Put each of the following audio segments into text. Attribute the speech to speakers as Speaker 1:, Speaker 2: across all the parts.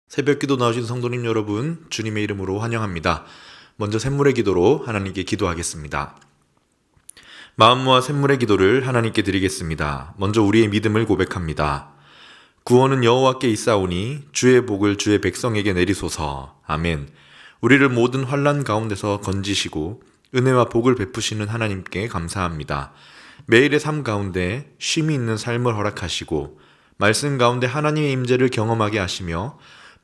Speaker 1: 새벽기도 나오신 성도님 여러분, 주님의 이름으로 환영합니다. 먼저 샘물의 기도로 하나님께 기도하겠습니다. 마음 모아 샘물의 기도를 하나님께 드리겠습니다. 먼저 우리의 믿음을 고백합니다. 구원은 여호와께 있사오니 주의 복을 주의 백성에게 내리소서. 아멘. 우리를 모든 환난 가운데서 건지시고 은혜와 복을 베푸시는 하나님께 감사합니다. 매일의 삶 가운데 쉼이 있는 삶을 허락하시고 말씀 가운데 하나님의 임재를 경험하게 하시며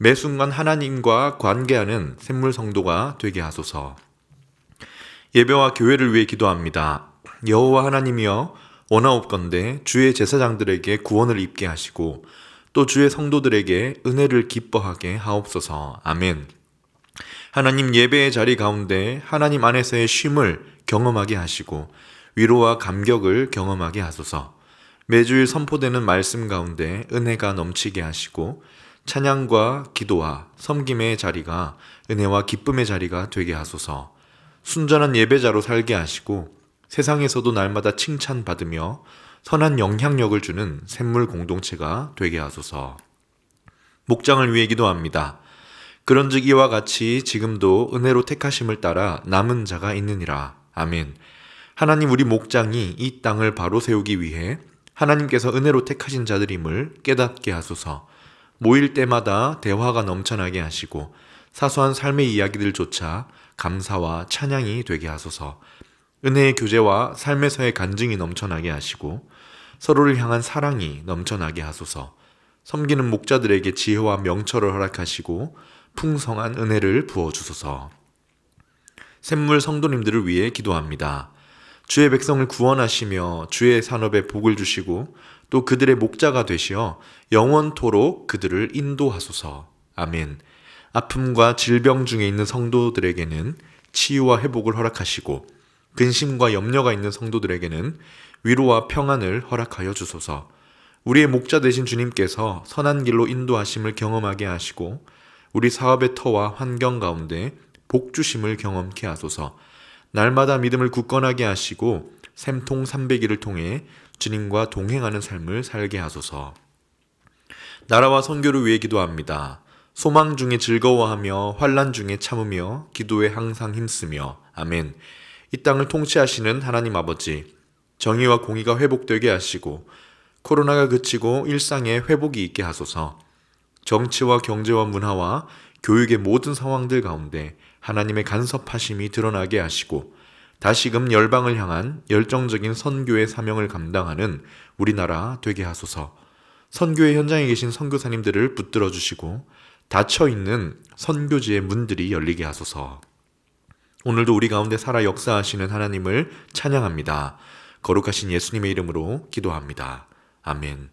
Speaker 1: 매 순간 하나님과 관계하는 샘물 성도가 되게 하소서. 예배와 교회를 위해 기도합니다. 여호와 하나님이여, 원하옵건대 주의 제사장들에게 구원을 입게 하시고 또 주의 성도들에게 은혜를 기뻐하게 하옵소서. 아멘. 하나님, 예배의 자리 가운데 하나님 안에서의 쉼을 경험하게 하시고 위로와 감격을 경험하게 하소서. 매주일 선포되는 말씀 가운데 은혜가 넘치게 하시고 찬양과 기도와 섬김의 자리가 은혜와 기쁨의 자리가 되게 하소서. 순전한 예배자로 살게 하시고 세상에서도 날마다 칭찬받으며 선한 영향력을 주는 샘물 공동체가 되게 하소서. 목장을 위해 기도합니다. 그런즉 이와 같이 지금도 은혜로 택하심을 따라 남은 자가 있느니라. 아멘. 하나님, 우리 목장이 이 땅을 바로 세우기 위해 하나님께서 은혜로 택하신 자들임을 깨닫게 하소서. 모일 때마다 대화가 넘쳐나게 하시고 사소한 삶의 이야기들조차 감사와 찬양이 되게 하소서. 은혜의 교제와 삶에서의 간증이 넘쳐나게 하시고 서로를 향한 사랑이 넘쳐나게 하소서. 섬기는 목자들에게 지혜와 명철을 허락하시고 풍성한 은혜를 부어주소서. 샘물 성도님들을 위해 기도합니다. 주의 백성을 구원하시며 주의 산업에 복을 주시고 또 그들의 목자가 되시어 영원토록 그들을 인도하소서. 아멘. 아픔과 질병 중에 있는 성도들에게는 치유와 회복을 허락하시고 근심과 염려가 있는 성도들에게는 위로와 평안을 허락하여 주소서. 우리의 목자 되신 주님께서 선한 길로 인도하심을 경험하게 하시고 우리 사업의 터와 환경 가운데 복 주심을 경험케 하소서. 날마다 믿음을 굳건하게 하시고 샘통 300일을 통해 주님과 동행하는 삶을 살게 하소서. 나라와 선교를 위해 기도합니다. 소망 중에 즐거워하며 환난 중에 참으며 기도에 항상 힘쓰며. 아멘. 이 땅을 통치하시는 하나님 아버지, 정의와 공의가 회복되게 하시고 코로나가 그치고 일상에 회복이 있게 하소서. 정치와 경제와 문화와 교육의 모든 상황들 가운데 하나님의 간섭하심이 드러나게 하시고 다시금 열방을 향한 열정적인 선교의 사명을 감당하는 우리나라 되게 하소서. 선교의 현장에 계신 선교사님들을 붙들어 주시고 닫혀있는 선교지의 문들이 열리게 하소서. 오늘도 우리 가운데 살아 역사하시는 하나님을 찬양합니다. 거룩하신 예수님의 이름으로 기도합니다. 아멘.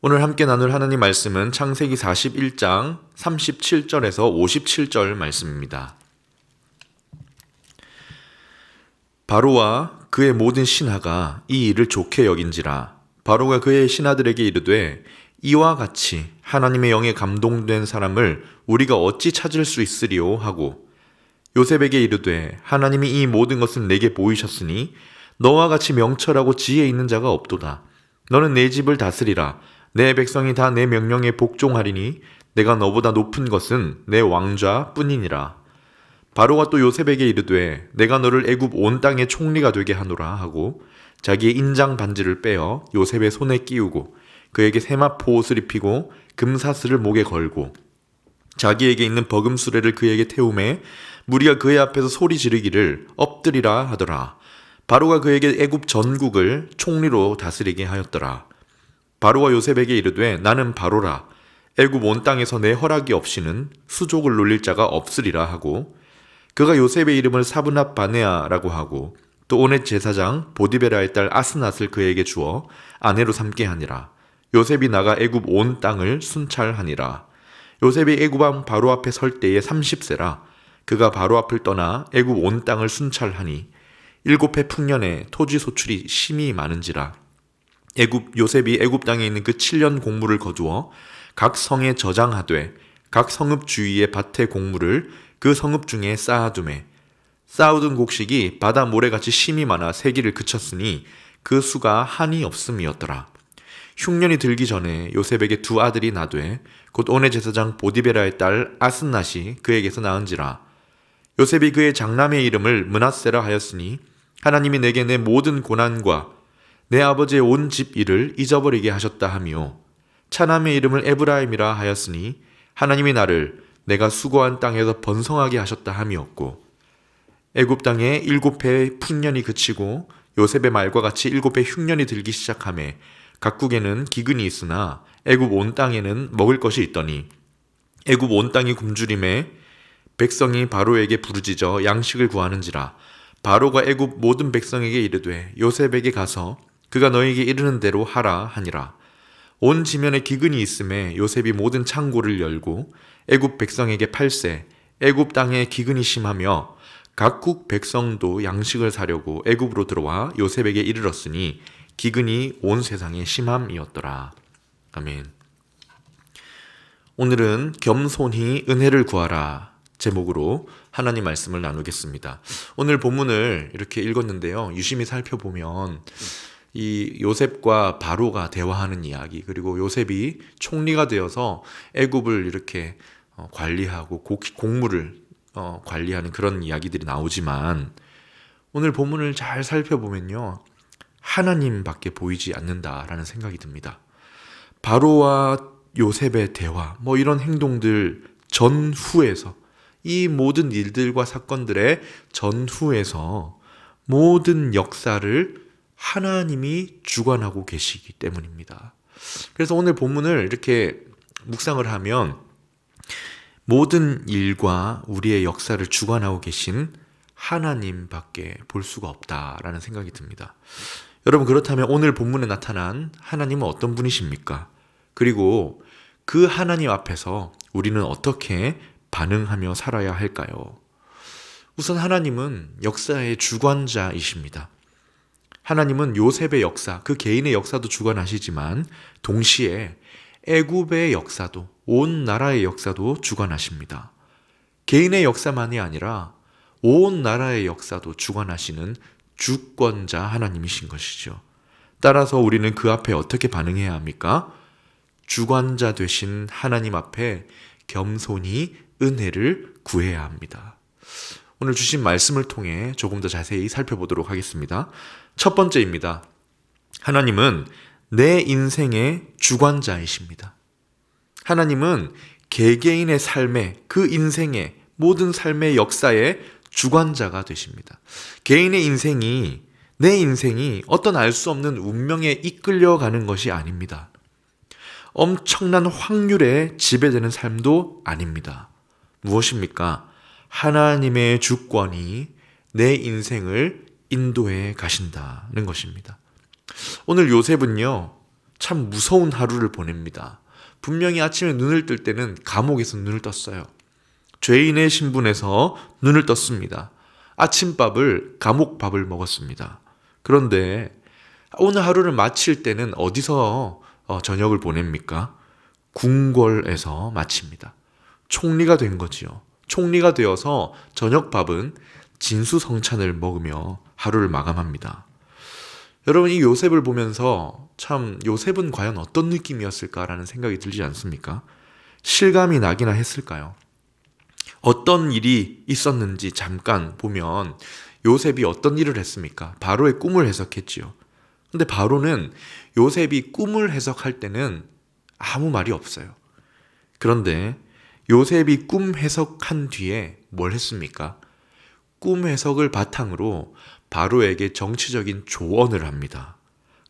Speaker 1: 오늘 함께 나눌 하나님 말씀은 창세기 41장 37절에서 57절 말씀입니다. 바로와 그의 모든 신하가 이 일을 좋게 여긴지라. 바로가 그의 신하들에게 이르되 이와 같이 하나님의 영에 감동된 사람을 우리가 어찌 찾을 수 있으리요 하고 요셉에게 이르되 하나님이 이 모든 것을 내게 보이셨으니 너와 같이 명철하고 지혜 있는 자가 없도다. 너는 내 집을 다스리라. 내 백성이 다 내 명령에 복종하리니 내가 너보다 높은 것은 내 왕좌 뿐이니라. 바로가 또 요셉에게 이르되 내가 너를 애굽 온 땅의 총리가 되게 하노라 하고 자기의 인장 반지를 빼어 요셉의 손에 끼우고 그에게 세마포 옷을 입히고 금사슬을 목에 걸고 자기에게 있는 버금 수레를 그에게 태우매 무리가 그의 앞에서 소리 지르기를 엎드리라 하더라. 바로가 그에게 애굽 전국을 총리로 다스리게 하였더라. 바로가 요셉에게 이르되 나는 바로라. 애굽 온 땅에서 내 허락이 없이는 수족을 놀릴 자가 없으리라 하고 그가 요셉의 이름을 사브낫 바네아라고 하고 또 온의 제사장 보디베라의 딸 아스낫을 그에게 주어 아내로 삼게 하니라. 요셉이 나가 애굽 온 땅을 순찰하니라. 요셉이 애굽 왕 바로 앞에 설 때에 30세라. 그가 바로 앞을 떠나 애굽 온 땅을 순찰하니 7해 풍년에 토지 소출이 심히 많은지라. 요셉이 애굽 땅에 있는 그 7년 곡물을 거두어 각 성에 저장하되 각 성읍 주위의 밭의 곡물을 그 성읍 중에 쌓아두매 쌓아둔 곡식이 바다 모래같이 심이 많아 세기를 그쳤으니 그 수가 한이 없음이었더라. 흉년이 들기 전에 요셉에게 두 아들이 나되 곧 온의 제사장 보디베라의 딸 아스낫이 그에게서 낳은지라. 요셉이 그의 장남의 이름을 므낫세라 하였으니 하나님이 내게 내 모든 고난과 내 아버지의 온 집 일을 잊어버리게 하셨다 하며, 차남의 이름을 에브라임이라 하였으니 하나님이 나를 내가 수고한 땅에서 번성하게 하셨다 함이었고, 애굽 땅에 7해의 풍년이 그치고 요셉의 말과 같이 7해 흉년이 들기 시작하매 각국에는 기근이 있으나 애굽 온 땅에는 먹을 것이 있더니, 애굽 온 땅이 굶주림에 백성이 바로에게 부르짖어 양식을 구하는지라. 바로가 애굽 모든 백성에게 이르되 요셉에게 가서 그가 너에게 이르는 대로 하라 하니라. 온 지면에 기근이 있음에 요셉이 모든 창고를 열고 애굽 백성에게 팔세. 애굽 땅에 기근이 심하며 각국 백성도 양식을 사려고 애굽으로 들어와 요셉에게 이르렀으니 기근이 온 세상에 심함이었더라. 아멘. 오늘은 겸손히 은혜를 구하라 제목으로 하나님 말씀을 나누겠습니다. 오늘 본문을 이렇게 읽었는데요, 유심히 살펴보면 이 요셉과 바로가 대화하는 이야기, 그리고 요셉이 총리가 되어서 애굽을 이렇게 관리하고 곡물을 관리하는 그런 이야기들이 나오지만, 오늘 본문을 잘 살펴보면요, 하나님밖에 보이지 않는다라는 생각이 듭니다. 바로와 요셉의 대화, 이런 행동들 전후에서, 이 모든 일들과 사건들의 전후에서 모든 역사를 하나님이 주관하고 계시기 때문입니다. 그래서 오늘 본문을 이렇게 묵상을 하면 모든 일과 우리의 역사를 주관하고 계신 하나님밖에 볼 수가 없다라는 생각이 듭니다. 여러분, 그렇다면 오늘 본문에 나타난 하나님은 어떤 분이십니까? 그리고 그 하나님 앞에서 우리는 어떻게 반응하며 살아야 할까요? 우선 하나님은 역사의 주관자이십니다. 하나님은 요셉의 역사, 그 개인의 역사도 주관하시지만 동시에 애굽의 역사도, 온 나라의 역사도 주관하십니다. 개인의 역사만이 아니라 온 나라의 역사도 주관하시는 주권자 하나님이신 것이죠. 따라서 우리는 그 앞에 어떻게 반응해야 합니까? 주관자 되신 하나님 앞에 겸손히 은혜를 구해야 합니다. 오늘 주신 말씀을 통해 조금 더 자세히 살펴보도록 하겠습니다. 첫 번째입니다. 하나님은 내 인생의 주관자이십니다. 하나님은 개개인의 삶의, 그 인생의 모든 삶의 역사의 주관자가 되십니다. 개인의 인생이, 내 인생이 어떤 알 수 없는 운명에 이끌려가는 것이 아닙니다. 엄청난 확률에 지배되는 삶도 아닙니다. 무엇입니까? 하나님의 주권이 내 인생을 인도해 가신다는 것입니다. 오늘 요셉은요, 참 무서운 하루를 보냅니다. 분명히 아침에 눈을 뜰 때는 감옥에서 눈을 떴어요. 죄인의 신분에서 눈을 떴습니다. 아침밥을, 감옥밥을 먹었습니다. 그런데 오늘 하루를 마칠 때는 어디서 저녁을 보냅니까? 궁궐에서 마칩니다. 총리가 된 거지요. 총리가 되어서 저녁밥은 진수성찬을 먹으며 하루를 마감합니다. 여러분, 이 요셉을 보면서 참 요셉은 과연 어떤 느낌이었을까라는 생각이 들지 않습니까? 실감이 나기나 했을까요? 어떤 일이 있었는지 잠깐 보면 요셉이 어떤 일을 했습니까? 바로의 꿈을 해석했지요. 근데 바로는 요셉이 꿈을 해석할 때는 아무 말이 없어요. 그런데 요셉이 꿈 해석한 뒤에 뭘 했습니까? 꿈 해석을 바탕으로 바로에게 정치적인 조언을 합니다.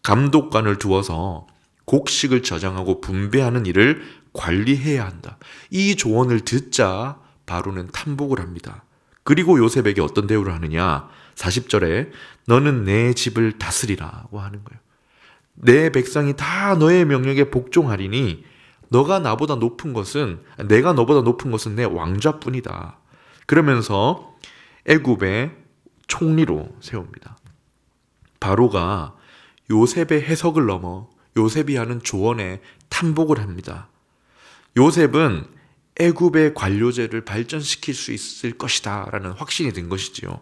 Speaker 1: 감독관을 두어서 곡식을 저장하고 분배하는 일을 관리해야 한다. 이 조언을 듣자 바로는 탐복을 합니다. 그리고 요셉에게 어떤 대우를 하느냐? 40절에 너는 내 집을 다스리라고 하는 거예요. 내 백성이 다 너의 명령에 복종하리니 내가 너보다 높은 것은 내 왕좌뿐이다. 그러면서 애굽의 총리로 세웁니다. 바로가 요셉의 해석을 넘어 요셉이 하는 조언에 탐복을 합니다. 요셉은 애굽의 관료제를 발전시킬 수 있을 것이다 라는 확신이 든 것이지요.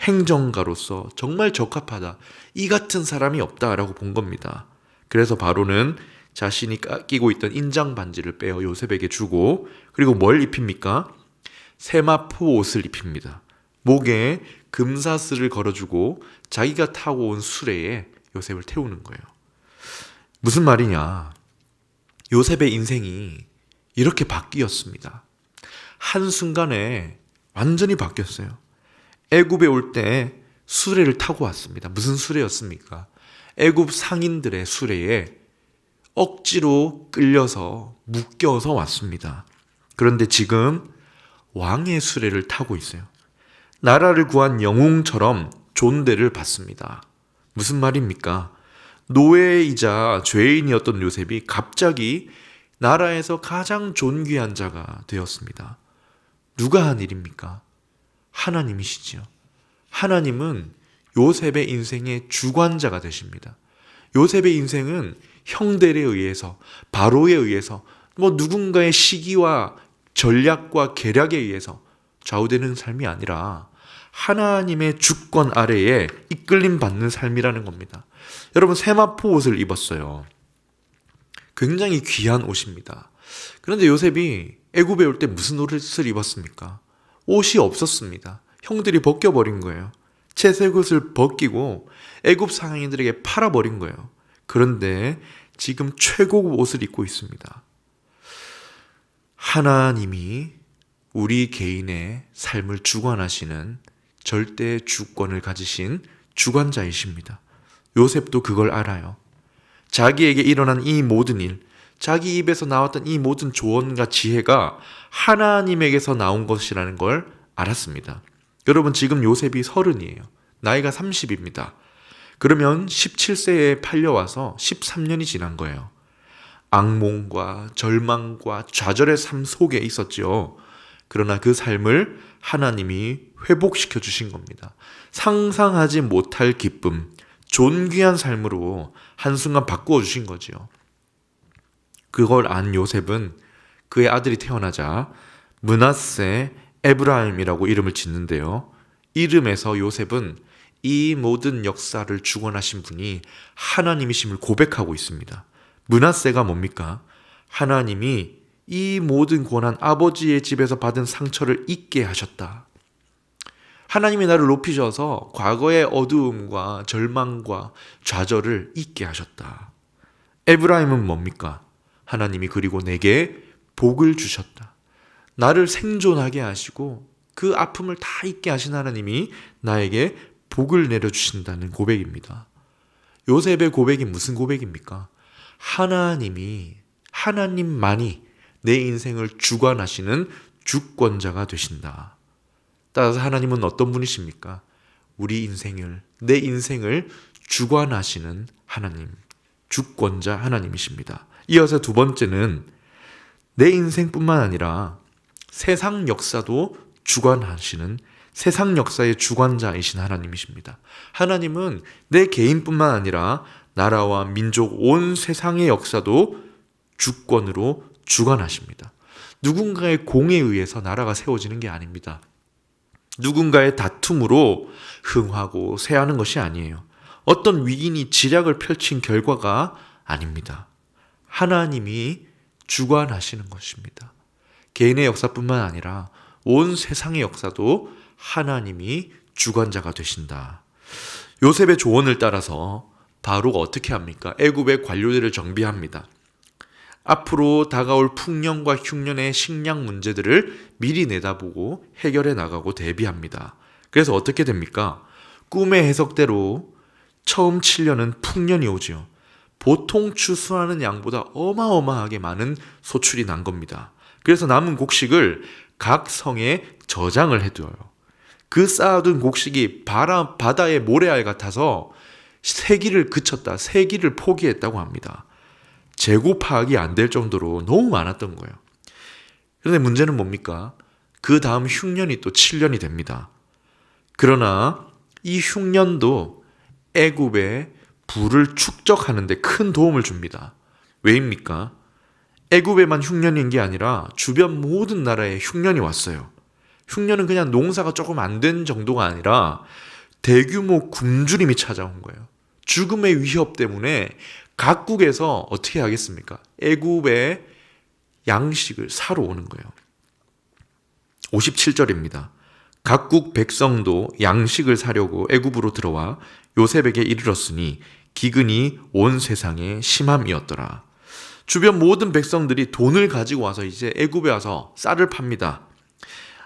Speaker 1: 행정가로서 정말 적합하다, 이 같은 사람이 없다라고 본 겁니다. 그래서 바로는 자신이 끼고 있던 인장 반지를 빼어 요셉에게 주고, 그리고 뭘 입힙니까? 세마포 옷을 입힙니다. 목에 금사슬을 걸어주고 자기가 타고 온 수레에 요셉을 태우는 거예요. 무슨 말이냐? 요셉의 인생이 이렇게 바뀌었습니다. 한순간에 완전히 바뀌었어요. 애굽에 올 때 수레를 타고 왔습니다. 무슨 수레였습니까? 애굽 상인들의 수레에 억지로 끌려서 묶여서 왔습니다. 그런데 지금 왕의 수레를 타고 있어요. 나라를 구한 영웅처럼 존대를 받습니다. 무슨 말입니까? 노예이자 죄인이었던 요셉이 갑자기 나라에서 가장 존귀한 자가 되었습니다. 누가 한 일입니까? 하나님이시지요. 하나님은 요셉의 인생의 주관자가 되십니다. 요셉의 인생은 형들에 의해서, 바로에 의해서, 누군가의 시기와 전략과 계략에 의해서 좌우되는 삶이 아니라 하나님의 주권 아래에 이끌림 받는 삶이라는 겁니다. 여러분, 세마포 옷을 입었어요. 굉장히 귀한 옷입니다. 그런데 요셉이 애굽에 올 때 무슨 옷을 입었습니까? 옷이 없었습니다. 형들이 벗겨버린 거예요. 채색 옷을 벗기고 애굽 상인들에게 팔아버린 거예요. 그런데 지금 최고급 옷을 입고 있습니다. 하나님이 우리 개인의 삶을 주관하시는 절대 주권을 가지신 주관자이십니다. 요셉도 그걸 알아요. 자기에게 일어난 이 모든 일, 자기 입에서 나왔던 이 모든 조언과 지혜가 하나님에게서 나온 것이라는 걸 알았습니다. 여러분, 지금 요셉이 30이에요. 나이가 30입니다. 그러면 17세에 팔려와서 13년이 지난 거예요. 악몽과 절망과 좌절의 삶 속에 있었죠. 그러나 그 삶을 하나님이 회복시켜 주신 겁니다. 상상하지 못할 기쁨, 존귀한 삶으로 한순간 바꾸어 주신 거지요. 그걸 안 요셉은 그의 아들이 태어나자 므낫세 에브라임이라고 이름을 짓는데요. 이름에서 요셉은 이 모든 역사를 주관하신 분이 하나님이심을 고백하고 있습니다. 므낫세가 뭡니까? 하나님이 이 모든 고난, 아버지의 집에서 받은 상처를 잊게 하셨다. 하나님이 나를 높이셔서 과거의 어두움과 절망과 좌절을 잊게 하셨다. 에브라임은 뭡니까? 하나님이 그리고 내게 복을 주셨다. 나를 생존하게 하시고 그 아픔을 다 잊게 하신 하나님이 나에게 복을 내려주신다는 고백입니다. 요셉의 고백이 무슨 고백입니까? 하나님만이 내 인생을 주관하시는 주권자가 되신다. 따라서 하나님은 어떤 분이십니까? 내 인생을 주관하시는 하나님, 주권자 하나님이십니다. 이어서 두 번째는 내 인생뿐만 아니라 세상 역사도 주관하시는 세상 역사의 주관자이신 하나님이십니다. 하나님은 내 개인뿐만 아니라 나라와 민족, 온 세상의 역사도 주권으로 주관하십니다. 누군가의 공에 의해서 나라가 세워지는 게 아닙니다. 누군가의 다툼으로 흥하고 쇠하는 것이 아니에요. 어떤 위인이 지략을 펼친 결과가 아닙니다. 하나님이 주관하시는 것입니다. 개인의 역사뿐만 아니라 온 세상의 역사도 하나님이 주관자가 되신다. 요셉의 조언을 따라서 바로가 어떻게 합니까? 애굽의 관료들을 정비합니다. 앞으로 다가올 풍년과 흉년의 식량 문제들을 미리 내다보고 해결해 나가고 대비합니다. 그래서 어떻게 됩니까? 꿈의 해석대로 처음 7년은 풍년이 오지요. 보통 추수하는 양보다 어마어마하게 많은 소출이 난 겁니다. 그래서 남은 곡식을 각 성에 저장을 해둬요. 그 쌓아둔 곡식이 바다의 모래알 같아서 세기를 그쳤다, 세기를 포기했다고 합니다. 재고 파악이 안 될 정도로 너무 많았던 거예요. 그런데 문제는 뭡니까? 그 다음 흉년이 또 7년이 됩니다. 그러나 이 흉년도 애굽의 부를 축적하는 데 큰 도움을 줍니다. 왜입니까? 애굽에만 흉년인 게 아니라 주변 모든 나라에 흉년이 왔어요. 흉년은 그냥 농사가 조금 안 된 정도가 아니라 대규모 굶주림이 찾아온 거예요. 죽음의 위협 때문에 각국에서 어떻게 하겠습니까? 애굽의 양식을 사러 오는 거예요. 57절입니다. 각국 백성도 양식을 사려고 애굽으로 들어와 요셉에게 이르렀으니 기근이 온 세상에 심함이었더라. 주변 모든 백성들이 돈을 가지고 와서 이제 애굽에 와서 쌀을 팝니다.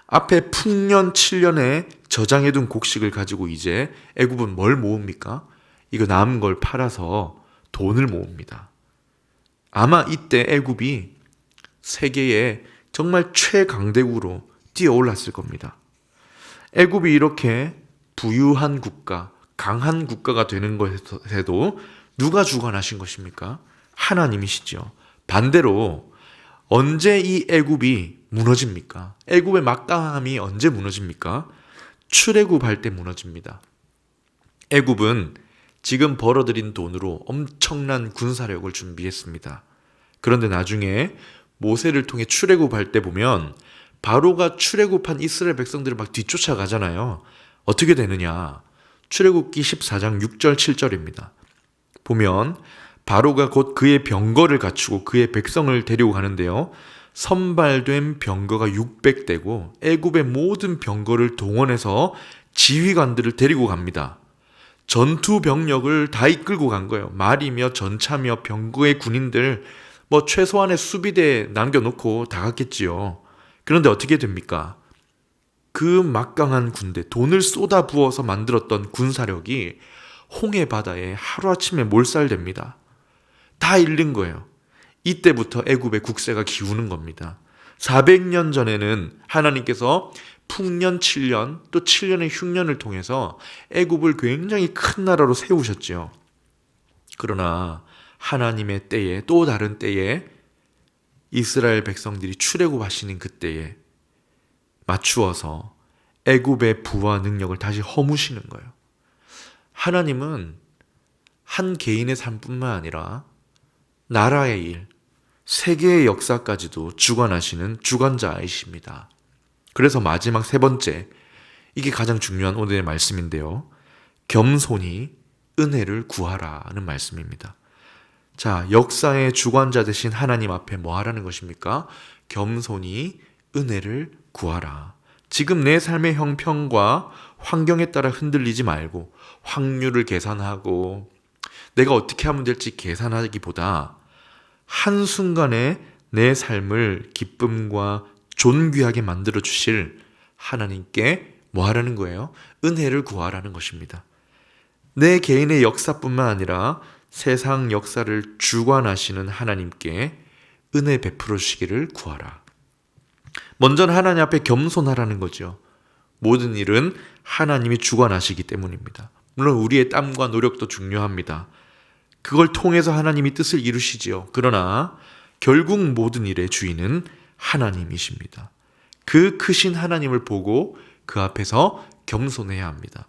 Speaker 1: 앞에 풍년 7년에 저장해둔 곡식을 가지고 이제 애굽은 뭘 모읍니까? 이거 남은 걸 팔아서 돈을 모읍니다. 아마 이때 애굽이 세계의 정말 최강대국으로 뛰어올랐을 겁니다. 애굽이 이렇게 부유한 국가, 강한 국가가 되는 것에도 누가 주관하신 것입니까? 하나님이시죠. 반대로 언제 이 애굽이 무너집니까? 애굽의 막강함이 언제 무너집니까? 출애굽할 때 무너집니다. 애굽은 지금 벌어들인 돈으로 엄청난 군사력을 준비했습니다. 그런데 나중에 모세를 통해 출애굽할 때 보면 바로가 출애굽한 이스라엘 백성들을 막 뒤쫓아가잖아요. 어떻게 되느냐? 출애굽기 14장 6절 7절입니다. 보면 바로가 곧 그의 병거를 갖추고 그의 백성을 데리고 가는데요. 선발된 병거가 600대고 애굽의 모든 병거를 동원해서 지휘관들을 데리고 갑니다. 전투 병력을 다 이끌고 간 거예요. 말이며 전차며 병거의 군인들 최소한의 수비대 남겨놓고 다 갔겠지요. 그런데 어떻게 됩니까? 그 막강한 군대, 돈을 쏟아 부어서 만들었던 군사력이 홍해 바다에 하루아침에 몰살됩니다. 다 잃는 거예요. 이때부터 애굽의 국세가 기우는 겁니다. 400년 전에는 하나님께서 풍년 7년 또 7년의 흉년을 통해서 애굽을 굉장히 큰 나라로 세우셨죠. 그러나 하나님의 때에 또 다른 때에 이스라엘 백성들이 출애굽하시는 그때에 맞추어서 애굽의 부와 능력을 다시 허무시는 거예요. 하나님은 한 개인의 삶뿐만 아니라 나라의 일, 세계의 역사까지도 주관하시는 주관자이십니다. 그래서 마지막 세 번째, 이게 가장 중요한 오늘의 말씀인데요. 겸손히 은혜를 구하라는 말씀입니다. 자, 역사의 주관자 되신 하나님 앞에 뭐 하라는 것입니까? 겸손히 은혜를 구하라. 지금 내 삶의 형편과 환경에 따라 흔들리지 말고 확률을 계산하고 내가 어떻게 하면 될지 계산하기보다 한순간에 내 삶을 기쁨과 존귀하게 만들어 주실 하나님께 뭐 하라는 거예요? 은혜를 구하라는 것입니다. 내 개인의 역사뿐만 아니라 세상 역사를 주관하시는 하나님께 은혜 베풀어 주시기를 구하라. 먼저는 하나님 앞에 겸손하라는 거죠. 모든 일은 하나님이 주관하시기 때문입니다. 물론 우리의 땀과 노력도 중요합니다. 그걸 통해서 하나님이 뜻을 이루시지요. 그러나 결국 모든 일의 주인은 하나님이십니다. 그 크신 하나님을 보고 그 앞에서 겸손해야 합니다.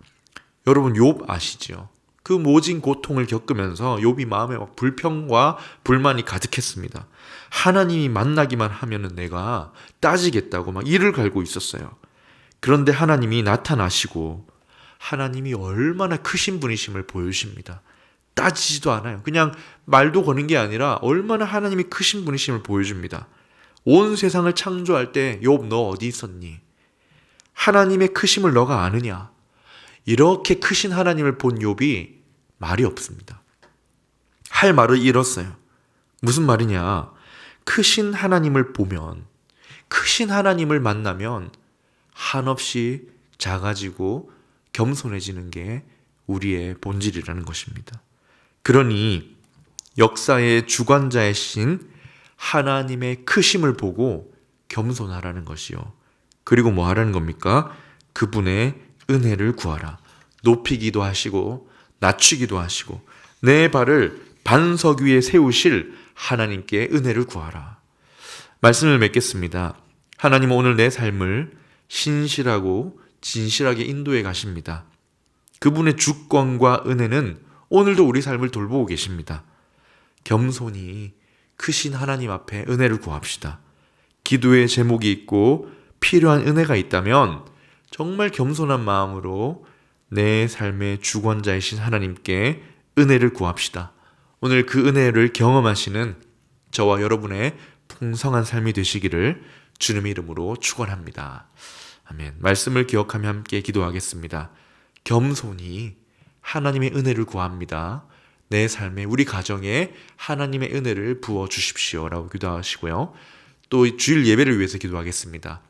Speaker 1: 여러분 욥 아시죠? 그 모진 고통을 겪으면서 욥이 마음에 막 불평과 불만이 가득했습니다. 하나님이 만나기만 하면은 내가 따지겠다고 막 이를 갈고 있었어요. 그런데 하나님이 나타나시고 하나님이 얼마나 크신 분이심을 보여주십니다. 따지지도 않아요. 그냥 말도 거는 게 아니라 얼마나 하나님이 크신 분이심을 보여줍니다. 온 세상을 창조할 때 욥 너 어디 있었니? 하나님의 크심을 너가 아느냐? 이렇게 크신 하나님을 본 욥이 말이 없습니다. 할 말을 잃었어요. 무슨 말이냐? 크신 하나님을 보면, 크신 하나님을 만나면 한없이 작아지고 겸손해지는 게 우리의 본질이라는 것입니다. 그러니 역사의 주관자이신 하나님의 크심을 보고 겸손하라는 것이요. 그리고 뭐 하라는 겁니까? 그분의 은혜를 구하라. 높이기도 하시고 낮추기도 하시고 내 발을 반석 위에 세우실 하나님께 은혜를 구하라. 말씀을 맺겠습니다. 하나님은 오늘 내 삶을 신실하고 진실하게 인도해 가십니다. 그분의 주권과 은혜는 오늘도 우리 삶을 돌보고 계십니다. 겸손히 크신 하나님 앞에 은혜를 구합시다. 기도의 제목이 있고 필요한 은혜가 있다면 정말 겸손한 마음으로 내 삶의 주권자이신 하나님께 은혜를 구합시다. 오늘 그 은혜를 경험하시는 저와 여러분의 풍성한 삶이 되시기를 주님의 이름으로 축원합니다. 아멘. 말씀을 기억하며 함께 기도하겠습니다. 겸손히 하나님의 은혜를 구합니다. 내 삶에, 우리 가정에 하나님의 은혜를 부어 주십시오라고 기도하시고요. 또 주일 예배를 위해서 기도하겠습니다.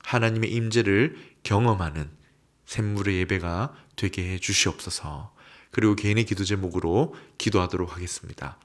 Speaker 1: 하나님의 임재를 경험하는 샘물의 예배가 되게 해 주시옵소서. 그리고 개인의 기도 제목으로 기도하도록 하겠습니다.